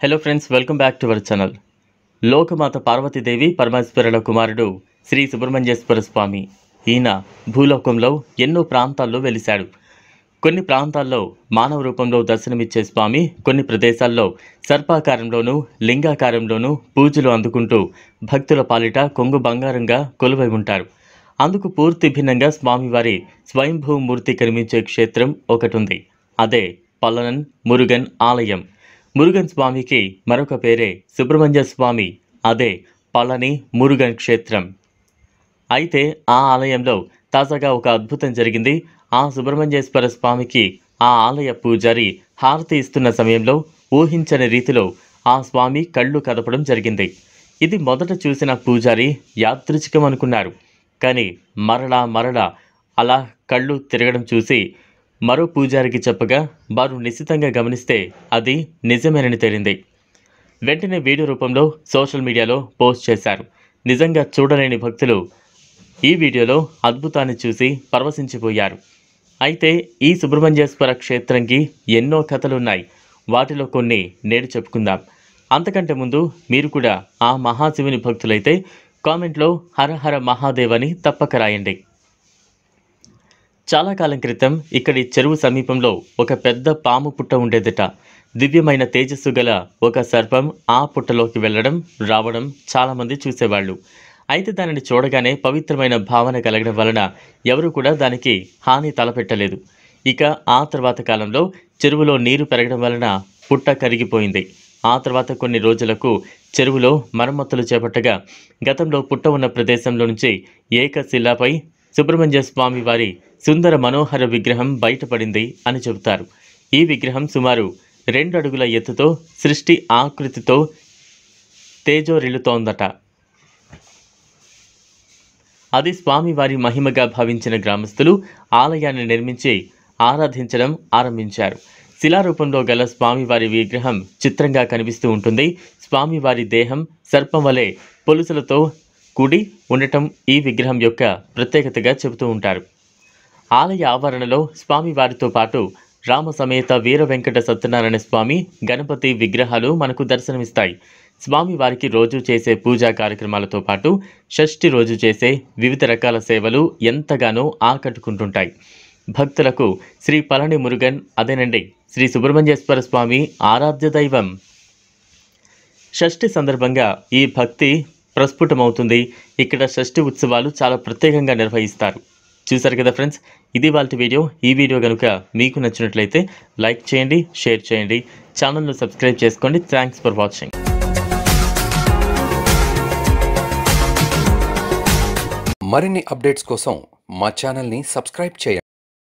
Hello friends, welcome back to our channel. లోకమాత పార్వతీదేవి పరమేశ్వరుల కుమారుడు శ్రీ సుబ్రహ్మణ్యేశ్వర స్వామి. ఈయన భూలోకంలో ఎన్నో ప్రాంతాల్లో వెలిశాడు. కొన్ని ప్రాంతాల్లో మానవ రూపంలో దర్శనమిచ్చే స్వామి కొన్ని ప్రదేశాల్లో సర్పాకారంలోనూ లింగాకారంలోనూ పూజలు అందుకుంటూ భక్తుల పాలిట కొంగు బంగారంగా కొలువై ఉంటారు. అందుకు పూర్తి భిన్నంగా స్వామివారి స్వయంభూమూర్తి కనిపించే క్షేత్రం ఒకటి ఉంది. అదే పల్లనన్ మురుగన్ ఆలయం. మురుగన్ స్వామికి మరొక పేరే సుబ్రహ్మణ్య స్వామి. అదే పళని మురుగన్ క్షేత్రం. అయితే ఆ ఆలయంలో తాజాగా ఒక అద్భుతం జరిగింది. ఆ సుబ్రహ్మణ్యేశ్వర స్వామికి ఆ ఆలయ పూజారి హారతి ఇస్తున్న సమయంలో ఊహించని రీతిలో ఆ స్వామి కళ్ళు కదపడం జరిగింది. ఇది మొదట చూసిన పూజారి యాదృచ్ఛికం అనుకున్నారు. కానీ మరలా అలా కళ్ళు తిరగడం చూసి మరో పూజారికి చెప్పగా వారు నిశితంగా గమనిస్తే అది నిజమేనని తేలింది. వెంటనే వీడియో రూపంలో సోషల్ మీడియాలో పోస్ట్ చేశారు. నిజంగా చూడలేని భక్తులు ఈ వీడియోలో అద్భుతాన్ని చూసి పరవశించిపోయారు. అయితే ఈ సుబ్రహ్మణ్యేశ్వర క్షేత్రంకి ఎన్నో కథలున్నాయి. వాటిలో కొన్ని నేడు చెప్పుకుందాం. అంతకంటే ముందు మీరు కూడా ఆ మహాశివుని భక్తులైతే కామెంట్లో హర హర మహాదేవ్ అని తప్పక రాయండి. చాలా కాలం క్రితం ఇక్కడి చెరువు సమీపంలో ఒక పెద్ద పాము పుట్ట ఉండేదట. దివ్యమైన తేజస్సు గల ఒక సర్పం ఆ పుట్టలోకి వెళ్ళడం రావడం చాలామంది చూసేవాళ్ళు. అయితే దానిని చూడగానే పవిత్రమైన భావన కలగడం వలన ఎవరు కూడా దానికి హాని తలపెట్టలేదు. ఇక ఆ తర్వాత కాలంలో చెరువులో నీరు పెరగడం వలన పుట్ట కరిగిపోయింది. ఆ తర్వాత కొన్ని రోజులకు చెరువులో మరమ్మతులు చేపట్టగా గతంలో పుట్ట ఉన్న ప్రదేశంలో నుంచి ఏకశిలాపై సుబ్రహ్మణ్య స్వామి వారి సుందర మనోహర విగ్రహం బయటపడింది అని చెబుతారు. ఈ విగ్రహం సుమారు 2 అడుగుల ఎత్తుతో సృష్టి ఆకృతితో తేజోరిల్లుతోందట. అది స్వామివారి మహిమగా భావించిన గ్రామస్తులు ఆలయాన్ని నిర్మించి ఆరాధించడం ఆరంభించారు. శిలారూపంలో గల స్వామివారి విగ్రహం చిత్రంగా కనిపిస్తూ ఉంటుంది. స్వామివారి దేహం సర్పం వలె పొలుసులతో కూడి ఉండటం ఈ విగ్రహం యొక్క ప్రత్యేకతగా చెబుతూ ఉంటారు. ఆలయ ఆవరణలో స్వామివారితో పాటు రామ సమేత వీర వెంకట సత్యనారాయణ స్వామి, గణపతి విగ్రహాలు మనకు దర్శనమిస్తాయి. స్వామివారికి రోజు చేసే పూజా కార్యక్రమాలతో పాటు షష్ఠి రోజు చేసే వివిధ రకాల సేవలు ఎంతగానో ఆకట్టుకుంటుంటాయి. భక్తులకు శ్రీ పళని మురుగన్, అదేనండి శ్రీ సుబ్రహ్మణ్యేశ్వర స్వామి ఆరాధ్య దైవం. షష్ఠి సందర్భంగా ఈ భక్తి ప్రస్ఫుటమవుతుంది. ఇక్కడ షష్ఠి ఉత్సవాలు చాలా ప్రత్యేకంగా నిర్వహిస్తారు. చూసారు కదా ఫ్రెండ్స్, ఇది వాళ్ళ వీడియో. ఈ వీడియో కనుక మీకు నచ్చినట్లయితే లైక్ చేయండి, షేర్ చేయండి, ఛానల్ను సబ్స్క్రైబ్ చేసుకోండి. Thanks for watching. మరిన్ని అప్డేట్స్ కోసం మా ఛానల్ని సబ్స్క్రైబ్ చేయండి.